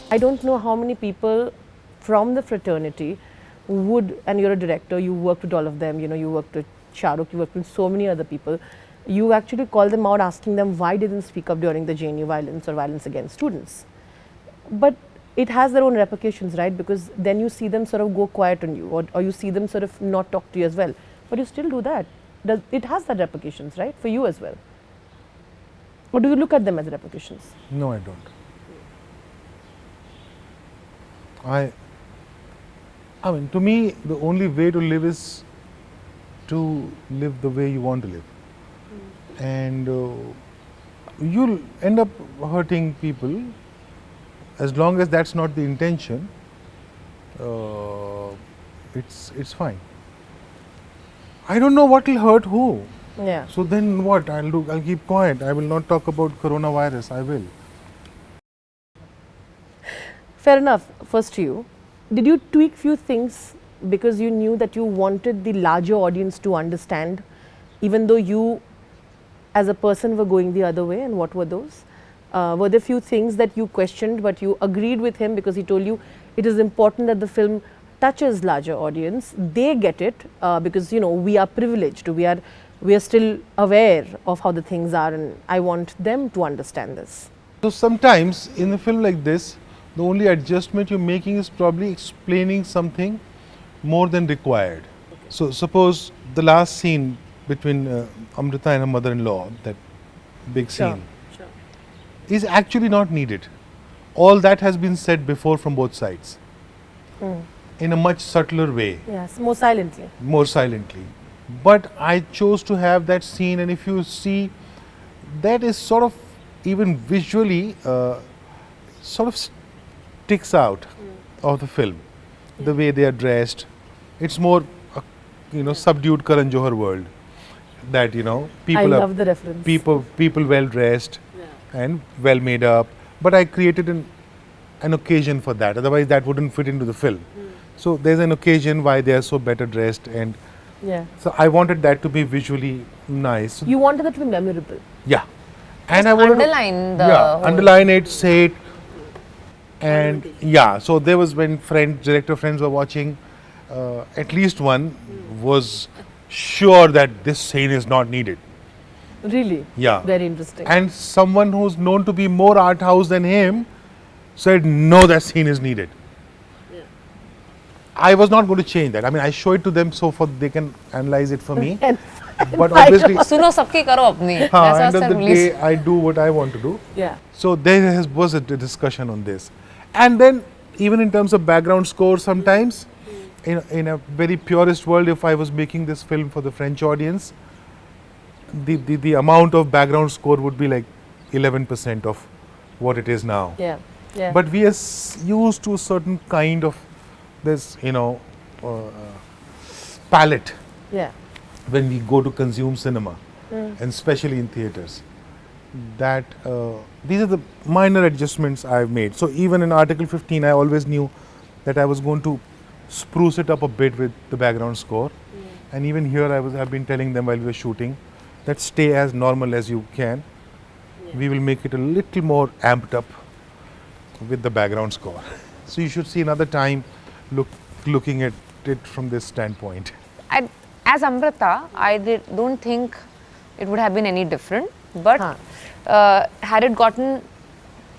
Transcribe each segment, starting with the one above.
I don't know how many people from the fraternity would, and you're a director, you worked with all of them, you know, you worked with Shah Rukh, you worked with so many other people. You actually call them out asking them why didn't speak up during the JNU violence or violence against students. But it has their own repercussions, right? Because then you see them sort of go quiet on you, or you see them sort of not talk to you as well. But you still do that. It has that repercussions, right? For you as well. Or do you look at them as repercussions? No, I don't. I mean, to me, the only way to live is to live the way you want to live. And you'll end up hurting people as long as that's not the intention. It's fine. I don't know what will hurt who. Yeah. So then what? I'll do. I'll keep quiet. I will not talk about coronavirus. I will. Fair enough. First to you, did you tweak few things because you knew that you wanted the larger audience to understand, even though you as a person were going the other way, and what were those? Were there few things that you questioned but you agreed with him because he told you it is important that the film touches larger audience, they get it, because you know we are privileged, we are still aware of how the things are, and I want them to understand this. So sometimes in a film like this, the only adjustment you're making is probably explaining something more than required. So suppose the last scene between Amrita and her mother-in-law, that big scene, is actually not needed. All that has been said before from both sides, in a much subtler way. Yes, more silently. More silently. But I chose to have that scene, and if you see, that is sort of, even visually, sort of sticks out of the film. The way they are dressed, it's more, subdued Karan Johar world. That people I love the reference. People well dressed and well made up. But I created an occasion for that. Otherwise, that wouldn't fit into the film. So there's an occasion why they are so better dressed, and so I wanted that to be visually nice. You wanted that to be memorable. Yeah, and just I wanted underline the underline it, say it, and so there was when director friends were watching, at least one was sure that this scene is not needed. Really? Yeah. Very interesting. And someone who's known to be more art house than him said, no, that scene is needed. I was not going to change that. I mean, I show it to them so they can analyze it for me. But obviously, सुनो सबकी करो अपनी. end of the day, I do what I want to do. Yeah. So there was a discussion on this. And then even in terms of background score, sometimes in a very purist world, if I was making this film for the French audience, the amount of background score would be like 11% of what it is now. Yeah. Yeah. But we are used to a certain kind of this, palette when we go to consume cinema, and especially in theaters. That these are the minor adjustments I've made. So even in Article 15, I always knew that I was going to spruce it up a bit with the background score. And even here, I've been telling them while we were shooting that stay as normal as you can. We will make it a little more amped up with the background score. So you should see another time looking at it from this standpoint. As Amrita, I don't think it would have been any different. But had it gotten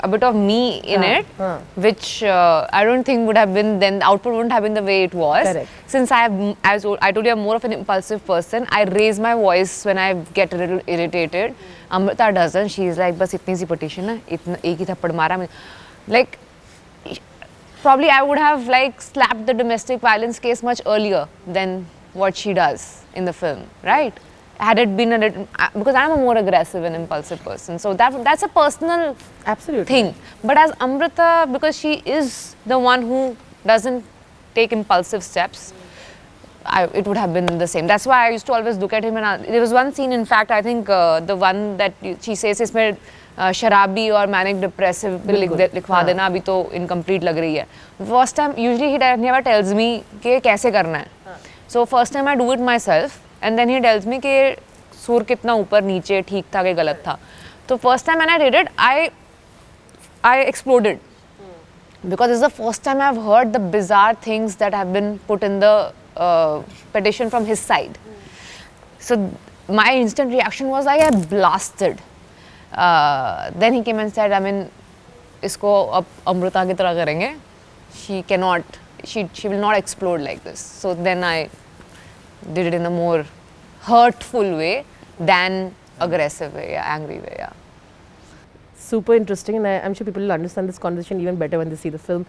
a bit of me in it, which I don't think would have been, then the output wouldn't have been the way it was. Correct. Since I told you I'm more of an impulsive person, I raise my voice when I get a little irritated. Amrita doesn't. She's like, bas itni si petition hai, ek hi thappad mara. Like, probably I would have like slapped the domestic violence case much earlier than what she does in the film, right? Had it been a little, because I'm a more aggressive and impulsive person, so that's a personal thing. But as Amrita, because she is the one who doesn't take impulsive steps, it would have been the same. That's why I used to always look at him, and there was one scene, in fact, I think the one that she says is इसमें शराबी और manic depressive लिखवा देना, अभी तो incomplete लग रही है. First time, usually he never tells me कि कैसे करना है. So first time I do it myself, and then he tells me कि सुर कितना ऊपर नीचे ठीक था कि गलत था. So first time when I did it, I exploded. because this is the first time I've heard the bizarre things that have been put in the petition from his side. So my instant reaction was like I blasted. Then he came and said, I mean, isko ab Amrita ki tarah karenge. She cannot, she will not explode like this. So then I did it in a more hurtful way than aggressive way, yeah, angry way, yeah. Super interesting, and I'm sure people will understand this conversation even better when they see the film.